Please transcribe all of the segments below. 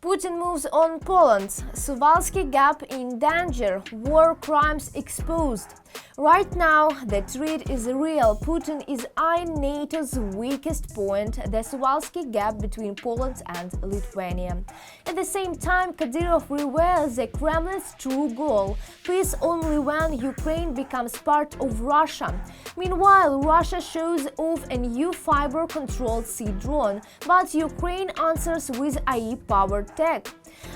Putin moves on Poland. Suwalki Gap in danger. War crimes exposed. Right now, the threat is real. Putin is eyeing NATO's weakest point, the Suwalki Gap between Poland and Lithuania. At the same time, Kadyrov reveals the Kremlin's true goal: peace only when Ukraine becomes part of Russia. Meanwhile, Russia shows off a new fiber-controlled sea drone, but Ukraine answers with AI-powered tech.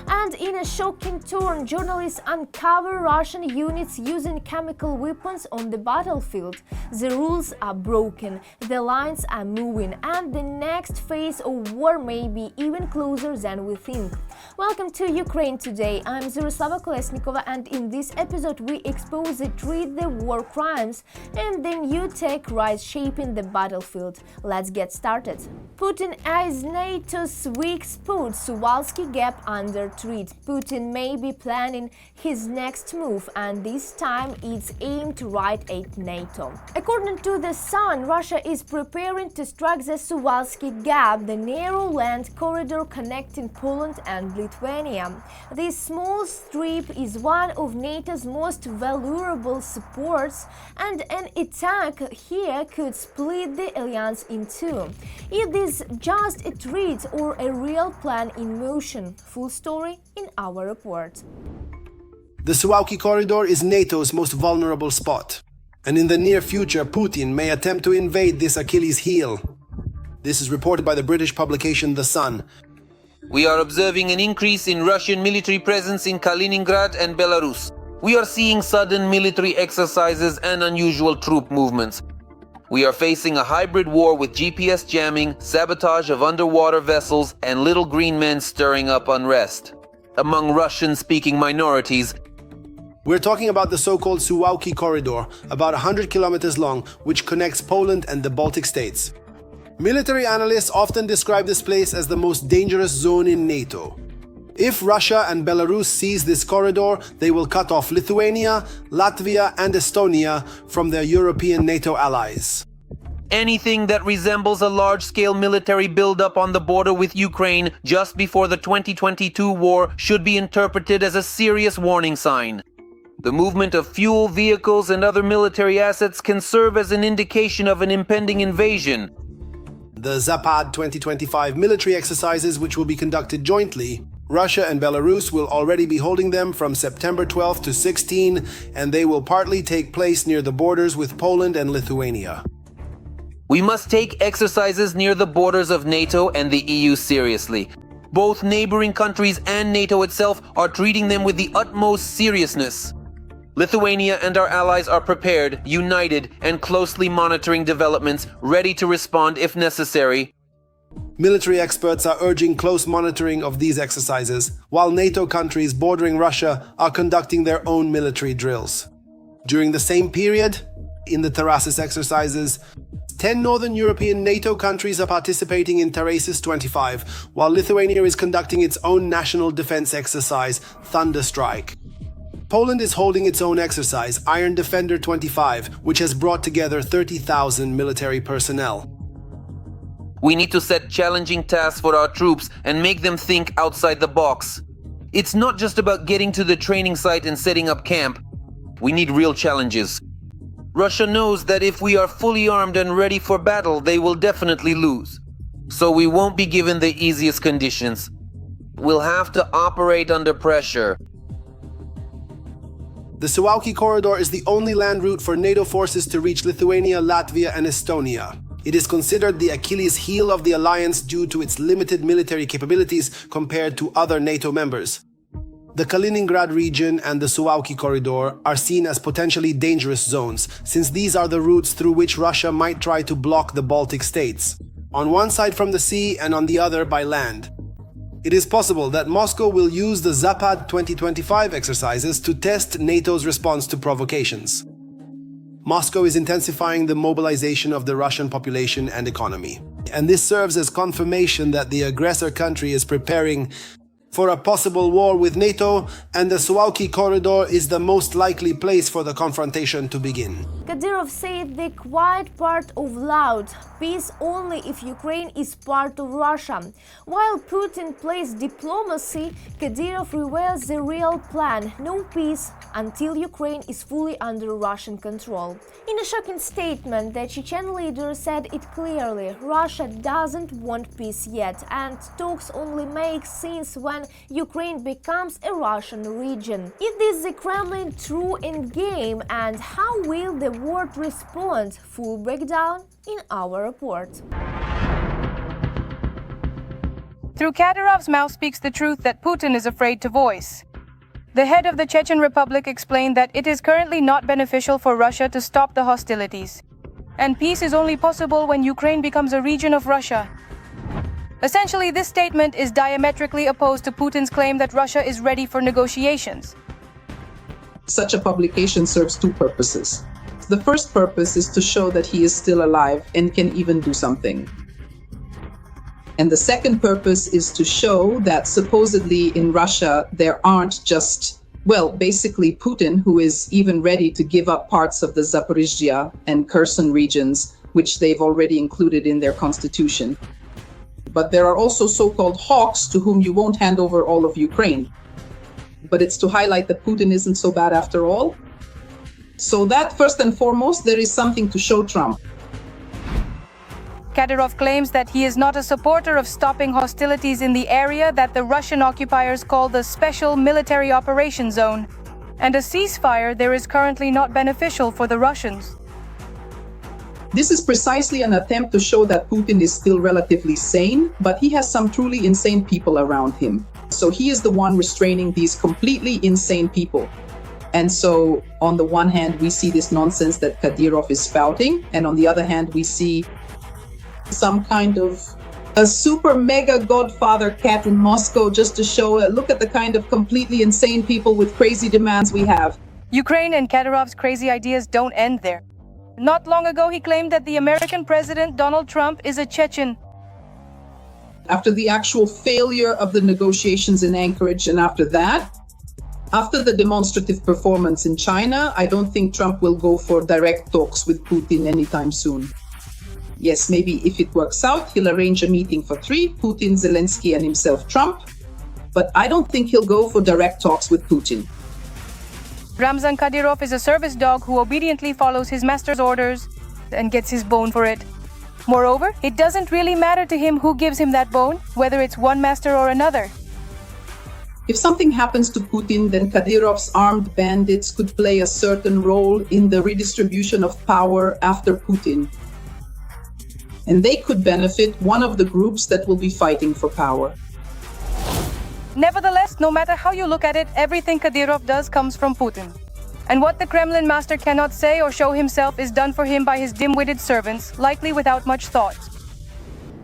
And in a shocking turn, journalists uncover Russian units using chemical weapons on the battlefield. The rules are broken, the lines are moving, and the next phase of war may be even closer than we think. Welcome to Ukraine Today. I'm Zyroslava Kolesnikova, and in this episode we expose the threat, the war crimes, and the new tech rise shaping the battlefield. Let's get started. Putin eyes NATO's weak spot, Suwalki Gap under threat. Putin may be planning his next move, and this time it's aimed right at NATO. According to The Sun, Russia is preparing to strike the Suwalki Gap, the narrow land corridor connecting Poland and Lithuania. This small strip is one of NATO's most valuable supports, and an attack here could split the alliance in two. Is this just a threat or a real plan in motion? Full story in our report. The Suwalki corridor is NATO's most vulnerable spot, and in the near future Putin may attempt to invade this Achilles heel. This is reported by the British publication The Sun. We are observing an increase in Russian military presence in Kaliningrad and Belarus. We are seeing sudden military exercises and unusual troop movements. We are facing a hybrid war with GPS jamming, sabotage of underwater vessels, and little green men stirring up unrest among Russian-speaking minorities. We're talking about the so-called Suwalki corridor, about 100 kilometers long, which connects Poland and the Baltic states. Military analysts often describe this place as the most dangerous zone in NATO. If Russia and Belarus seize this corridor, they will cut off Lithuania, Latvia, and Estonia from their European NATO allies. Anything that resembles a large-scale military buildup on the border with Ukraine just before the 2022 war should be interpreted as a serious warning sign. The movement of fuel, vehicles, and other military assets can serve as an indication of an impending invasion. The Zapad 2025 military exercises, which will be conducted jointly, Russia and Belarus will already be holding them from September 12 to 16, and they will partly take place near the borders with Poland and Lithuania. We must take exercises near the borders of NATO and the EU seriously. Both neighboring countries and NATO itself are treating them with the utmost seriousness. Lithuania and our allies are prepared, united, and closely monitoring developments, ready to respond if necessary. Military experts are urging close monitoring of these exercises, while NATO countries bordering Russia are conducting their own military drills. During the same period, in the Tarasis exercises, 10 northern European NATO countries are participating in Tarasis 25, while Lithuania is conducting its own national defense exercise, Thunder Strike. Poland is holding its own exercise, Iron Defender 25, which has brought together 30,000 military personnel. We need to set challenging tasks for our troops and make them think outside the box. It's not just about getting to the training site and setting up camp. We need real challenges. Russia knows that if we are fully armed and ready for battle, they will definitely lose. So we won't be given the easiest conditions. We'll have to operate under pressure. The Suwalki corridor is the only land route for NATO forces to reach Lithuania, Latvia, and Estonia. It is considered the Achilles heel of the alliance due to its limited military capabilities compared to other NATO members. The Kaliningrad region and the Suwalki corridor are seen as potentially dangerous zones, since these are the routes through which Russia might try to block the Baltic states, on one side from the sea and on the other by land. It is possible that Moscow will use the Zapad 2025 exercises to test NATO's response to provocations. Moscow is intensifying the mobilization of the Russian population and economy, and this serves as confirmation that the aggressor country is preparing for a possible war with NATO, and the Suwalki corridor is the most likely place for the confrontation to begin. Kadyrov said the quiet part of loud, peace only if Ukraine is part of Russia. While Putin plays diplomacy, Kadyrov reveals the real plan: no peace until Ukraine is fully under Russian control. In a shocking statement, the Chechen leader said it clearly: Russia doesn't want peace yet, and talks only make sense when Ukraine becomes a Russian region. Is this the Kremlin true endgame, and how will the world respond? Full breakdown in our report. Through Kadyrov's mouth speaks the truth that Putin is afraid to voice. The head of the Chechen Republic explained that it is currently not beneficial for Russia to stop the hostilities, and peace is only possible when Ukraine becomes a region of Russia. Essentially, this statement is diametrically opposed to Putin's claim that Russia is ready for negotiations. Such a publication serves two purposes. The first purpose is to show that he is still alive and can even do something. And the second purpose is to show that supposedly in Russia there aren't just, basically Putin, who is even ready to give up parts of the Zaporizhzhia and Kherson regions, which they've already included in their constitution. But there are also so-called hawks to whom you won't hand over all of Ukraine. But it's to highlight that Putin isn't so bad after all. So that, first and foremost, there is something to show Trump. Kadyrov claims that he is not a supporter of stopping hostilities in the area that the Russian occupiers call the Special Military Operation Zone, and a ceasefire there is currently not beneficial for the Russians. This is precisely an attempt to show that Putin is still relatively sane, but he has some truly insane people around him. So he is the one restraining these completely insane people. And so on the one hand, we see this nonsense that Kadyrov is spouting, and on the other hand, we see some kind of a super mega godfather cat in Moscow just to show, look at the kind of completely insane people with crazy demands we have. Ukraine and Kadyrov's crazy ideas don't end there. Not long ago, he claimed that the American president, Donald Trump, is a Chechen. After the actual failure of the negotiations in Anchorage, and after the demonstrative performance in China, I don't think Trump will go for direct talks with Putin anytime soon. Yes, maybe if it works out, he'll arrange a meeting for three, Putin, Zelensky, and himself, Trump. But I don't think he'll go for direct talks with Putin. Ramzan Kadyrov is a service dog who obediently follows his master's orders and gets his bone for it. Moreover, it doesn't really matter to him who gives him that bone, whether it's one master or another. If something happens to Putin, then Kadyrov's armed bandits could play a certain role in the redistribution of power after Putin. And they could benefit one of the groups that will be fighting for power. Nevertheless, no matter how you look at it, everything Kadyrov does comes from Putin. And what the Kremlin master cannot say or show himself is done for him by his dim-witted servants, likely without much thought.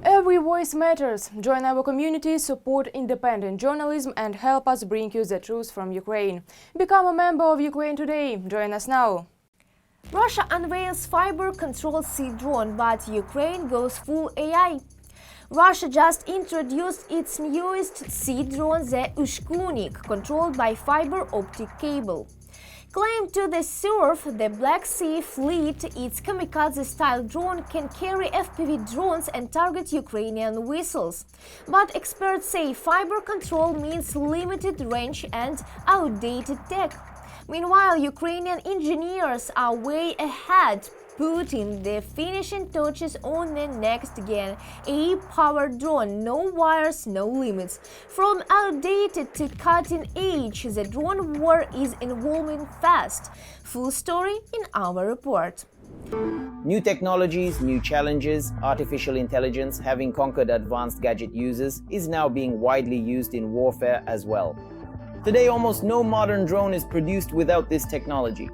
Every voice matters. Join our community, support independent journalism, and help us bring you the truth from Ukraine. Become a member of Ukraine today. Join us now. Russia unveils fiber-controlled sea drone, but Ukraine goes full AI. Russia just introduced its newest sea drone, the Ushkunik, controlled by fiber optic cable. Claimed to the surf the Black Sea Fleet, its kamikaze-style drone can carry FPV drones and target Ukrainian vessels. But experts say fiber control means limited range and outdated tech. Meanwhile, Ukrainian engineers are way ahead, putting the finishing touches on the next-gen AI-powered drone. No wires, no limits. From outdated to cutting-edge, the drone war is evolving fast. Full story in our report. New technologies, new challenges, artificial intelligence, having conquered advanced gadget users, is now being widely used in warfare as well. Today, almost no modern drone is produced without this technology.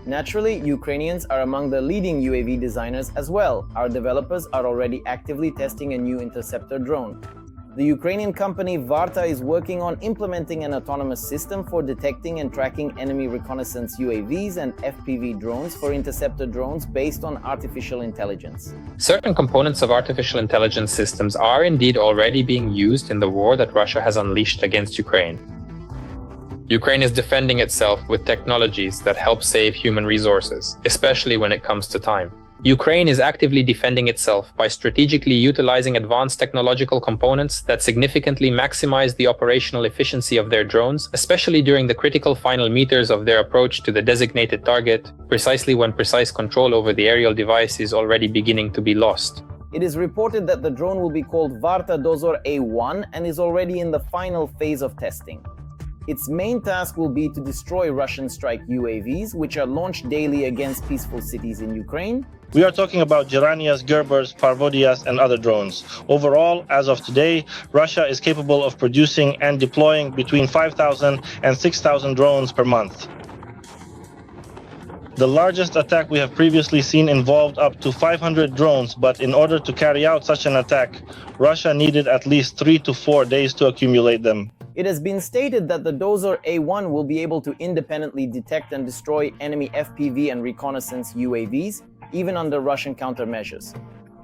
Naturally, Ukrainians are among the leading UAV designers as well. Our developers are already actively testing a new interceptor drone. The Ukrainian company Varta is working on implementing an autonomous system for detecting and tracking enemy reconnaissance UAVs and FPV drones for interceptor drones based on artificial intelligence. Certain components of artificial intelligence systems are indeed already being used in the war that Russia has unleashed against Ukraine. Ukraine is defending itself with technologies that help save human resources, especially when it comes to time. Ukraine is actively defending itself by strategically utilizing advanced technological components that significantly maximize the operational efficiency of their drones, especially during the critical final meters of their approach to the designated target, precisely when precise control over the aerial device is already beginning to be lost. It is reported that the drone will be called Varta Dozor A1 and is already in the final phase of testing. Its main task will be to destroy Russian strike UAVs, which are launched daily against peaceful cities in Ukraine. We are talking about Geranias, Gerbers, Parvodias, and other drones. Overall, as of today, Russia is capable of producing and deploying between 5,000 and 6,000 drones per month. The largest attack we have previously seen involved up to 500 drones, but in order to carry out such an attack, Russia needed at least 3 to 4 days to accumulate them. It has been stated that the Dozor A1 will be able to independently detect and destroy enemy FPV and reconnaissance UAVs, even under Russian countermeasures.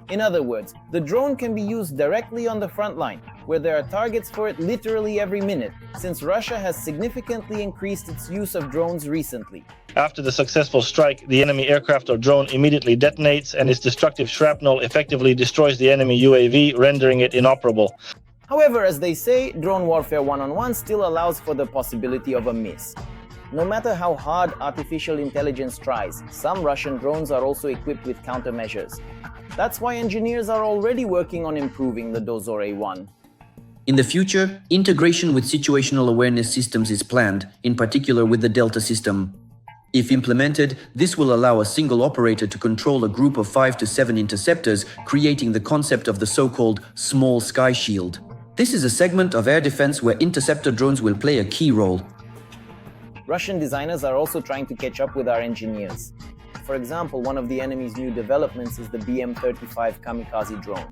In other words, the drone can be used directly on the front line, where there are targets for it literally every minute, since Russia has significantly increased its use of drones recently. After the successful strike, the enemy aircraft or drone immediately detonates, and its destructive shrapnel effectively destroys the enemy UAV, rendering it inoperable. However, as they say, drone warfare one-on-one still allows for the possibility of a miss. No matter how hard artificial intelligence tries, some Russian drones are also equipped with countermeasures. That's why engineers are already working on improving the Dozor A1. In the future, integration with situational awareness systems is planned, in particular with the Delta system. If implemented, this will allow a single operator to control a group of 5 to 7 interceptors, creating the concept of the so-called small sky shield. This is a segment of air defense where interceptor drones will play a key role. Russian designers are also trying to catch up with our engineers. For example, one of the enemy's new developments is the BM-35 kamikaze drone.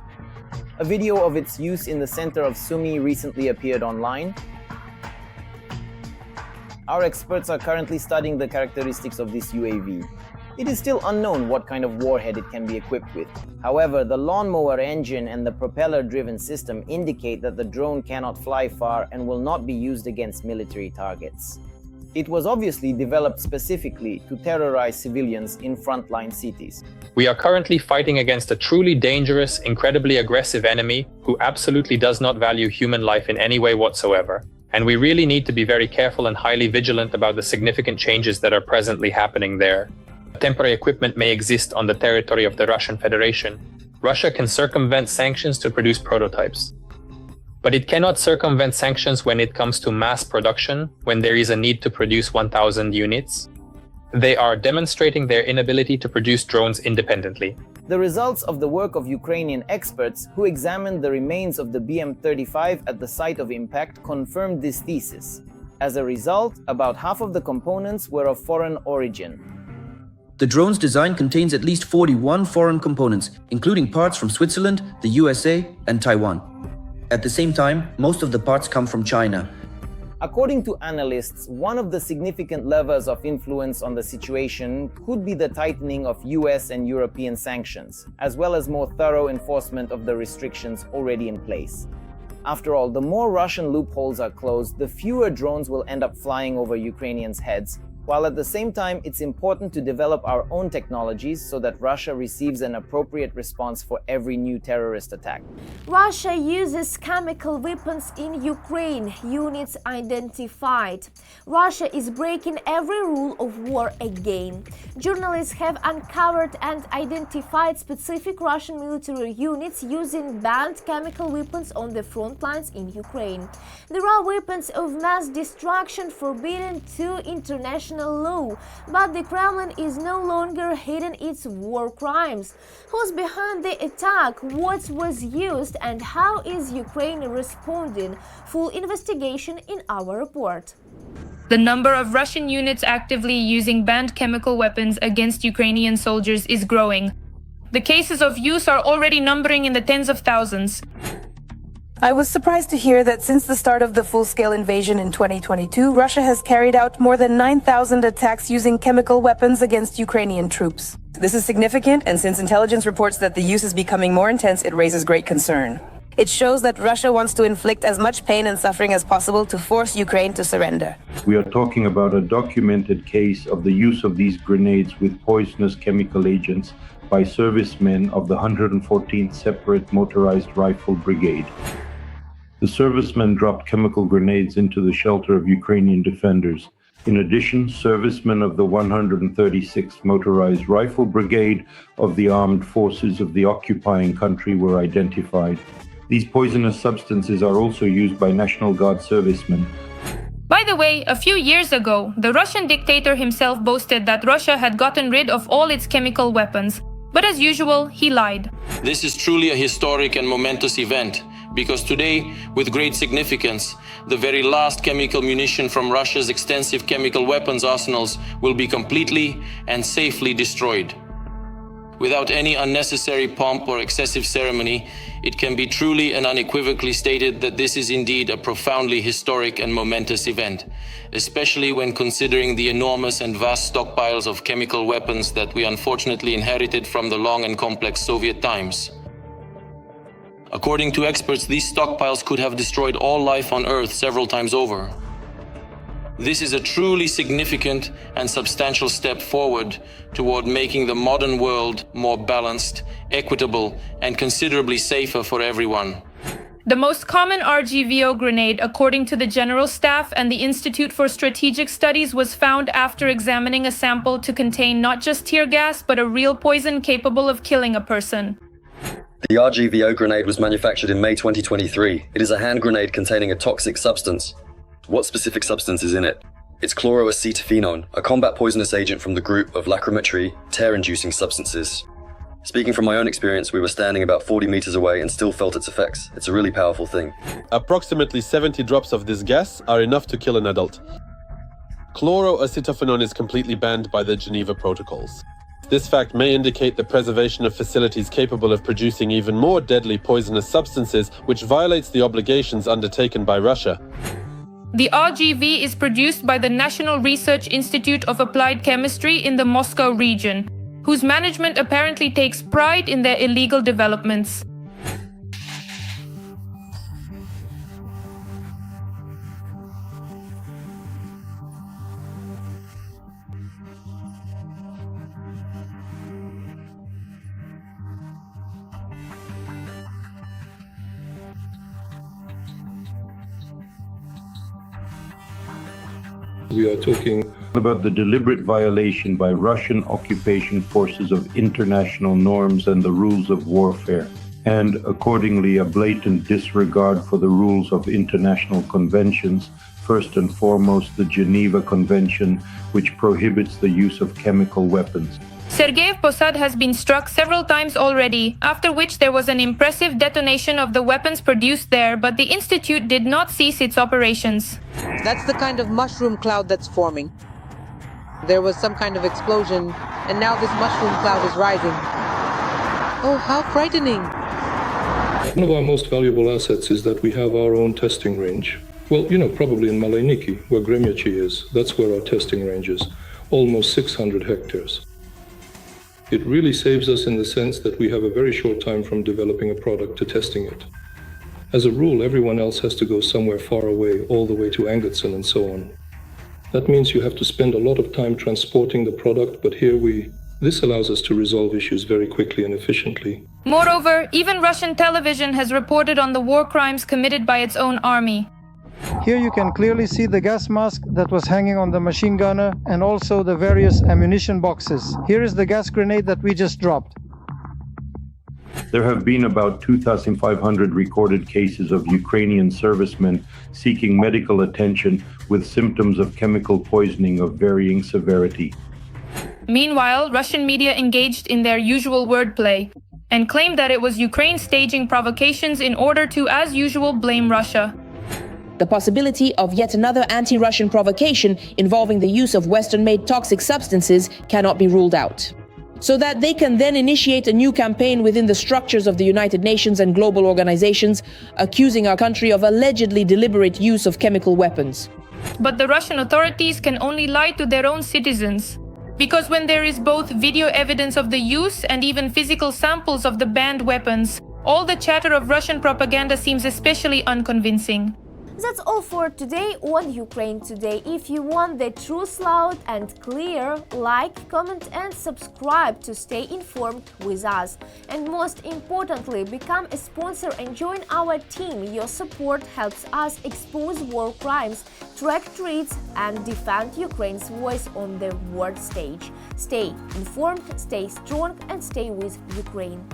A video of its use in the center of Sumy recently appeared online. Our experts are currently studying the characteristics of this UAV. It is still unknown what kind of warhead it can be equipped with. However, the lawnmower engine and the propeller-driven system indicate that the drone cannot fly far and will not be used against military targets. It was obviously developed specifically to terrorize civilians in frontline cities. We are currently fighting against a truly dangerous, incredibly aggressive enemy who absolutely does not value human life in any way whatsoever. And we really need to be very careful and highly vigilant about the significant changes that are presently happening there. Temporary equipment may exist on the territory of the Russian Federation. Russia can circumvent sanctions to produce prototypes. But it cannot circumvent sanctions when it comes to mass production, when there is a need to produce 1,000 units. They are demonstrating their inability to produce drones independently. The results of the work of Ukrainian experts who examined the remains of the BM-35 at the site of impact confirmed this thesis. As a result, about half of the components were of foreign origin. The drone's design contains at least 41 foreign components, including parts from Switzerland, the USA, and Taiwan. At the same time, most of the parts come from China. According to analysts, one of the significant levers of influence on the situation could be the tightening of US and European sanctions, as well as more thorough enforcement of the restrictions already in place. After all, the more Russian loopholes are closed, the fewer drones will end up flying over Ukrainians' heads, while at the same time it's important to develop our own technologies so that Russia receives an appropriate response for every new terrorist attack. Russia uses chemical weapons in Ukraine, units identified. Russia is breaking every rule of war again. Journalists have uncovered and identified specific Russian military units using banned chemical weapons on the front lines in Ukraine. There are weapons of mass destruction forbidden to international law, but the Kremlin is no longer hiding its war crimes. Who's behind the attack? What was used? And how is Ukraine responding? Full investigation in our report. The number of Russian units actively using banned chemical weapons against Ukrainian soldiers is growing. The cases of use are already numbering in the tens of thousands. I was surprised to hear that since the start of the full-scale invasion in 2022, Russia has carried out more than 9,000 attacks using chemical weapons against Ukrainian troops. This is significant, and since intelligence reports that the use is becoming more intense, it raises great concern. It shows that Russia wants to inflict as much pain and suffering as possible to force Ukraine to surrender. We are talking about a documented case of the use of these grenades with poisonous chemical agents by servicemen of the 114th Separate Motorized Rifle Brigade. The servicemen dropped chemical grenades into the shelter of Ukrainian defenders. In addition, servicemen of the 136th Motorized Rifle Brigade of the armed forces of the occupying country were identified. These poisonous substances are also used by National Guard servicemen. By the way, a few years ago, the Russian dictator himself boasted that Russia had gotten rid of all its chemical weapons. But as usual, he lied. This is truly a historic and momentous event, because today, with great significance, the very last chemical munition from Russia's extensive chemical weapons arsenals will be completely and safely destroyed. Without any unnecessary pomp or excessive ceremony, it can be truly and unequivocally stated that this is indeed a profoundly historic and momentous event, especially when considering the enormous and vast stockpiles of chemical weapons that we unfortunately inherited from the long and complex Soviet times. According to experts, these stockpiles could have destroyed all life on Earth several times over. This is a truly significant and substantial step forward toward making the modern world more balanced, equitable, and considerably safer for everyone. The most common RGVO grenade, according to the General Staff and the Institute for Strategic Studies, was found after examining a sample to contain not just tear gas, but a real poison capable of killing a person. The RGVO grenade was manufactured in May 2023. It is a hand grenade containing a toxic substance. What specific substance is in it? It's chloroacetophenone, a combat poisonous agent from the group of lacrimatory, tear-inducing substances. Speaking from my own experience, we were standing about 40 meters away and still felt its effects. It's a really powerful thing. Approximately 70 drops of this gas are enough to kill an adult. Chloroacetophenone is completely banned by the Geneva Protocols. This fact may indicate the preservation of facilities capable of producing even more deadly poisonous substances, which violates the obligations undertaken by Russia. The RGV is produced by the National Research Institute of Applied Chemistry in the Moscow region, whose management apparently takes pride in their illegal developments. We are talking about the deliberate violation by Russian occupation forces of international norms and the rules of warfare, and accordingly a blatant disregard for the rules of international conventions, first and foremost the Geneva Convention, which prohibits the use of chemical weapons. Sergeyev Posad has been struck several times already, after which there was an impressive detonation of the weapons produced there, but the institute did not cease its operations. That's the kind of mushroom cloud that's forming. There was some kind of explosion, and now this mushroom cloud is rising. Oh, how frightening! One of our most valuable assets is that we have our own testing range. Well, probably in Malayniki, where Gremyachi is, that's where our testing range is, almost 600 hectares. It really saves us in the sense that we have a very short time from developing a product to testing it. As a rule, everyone else has to go somewhere far away, all the way to Angertsen and so on. That means you have to spend a lot of time transporting the product, but this allows us to resolve issues very quickly and efficiently. Moreover, even Russian television has reported on the war crimes committed by its own army. Here you can clearly see the gas mask that was hanging on the machine gunner and also the various ammunition boxes. Here is the gas grenade that we just dropped. There have been about 2,500 recorded cases of Ukrainian servicemen seeking medical attention with symptoms of chemical poisoning of varying severity. Meanwhile, Russian media engaged in their usual wordplay and claimed that it was Ukraine staging provocations in order to, as usual, blame Russia. The possibility of yet another anti-Russian provocation involving the use of Western-made toxic substances cannot be ruled out. so that they can then initiate a new campaign within the structures of the United Nations and global organizations, accusing our country of allegedly deliberate use of chemical weapons. But the Russian authorities can only lie to their own citizens. Because when there is both video evidence of the use and even physical samples of the banned weapons, all the chatter of Russian propaganda seems especially unconvincing. That's all for today on Ukraine Today. If you want the truth loud and clear, like, comment and subscribe to stay informed with us. And most importantly, become a sponsor and join our team. Your support helps us expose war crimes, track threats and defend Ukraine's voice on the world stage. Stay informed, stay strong and stay with Ukraine.